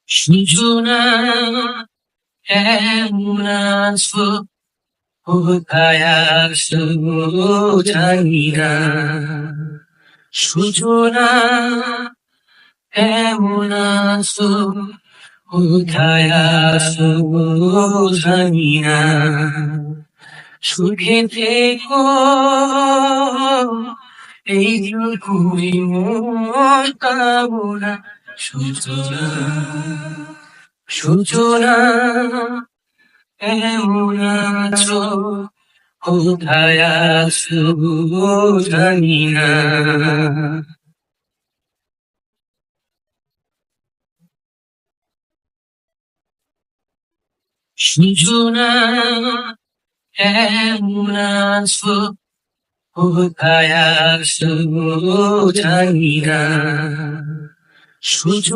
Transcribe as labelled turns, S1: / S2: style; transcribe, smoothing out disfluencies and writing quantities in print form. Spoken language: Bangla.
S1: সুজনা কেমন আছো কোথায় আছো জানি না সুজনা কেমন আছো কোথায় আছো জানি না সুখে থেকো এইটুকুই মোর কামনা সুজনা সুজনা কেমন আছো কোথায় আছো জানি না সুজনা কেমন আছো কোথায় আছো জানি না সুজনা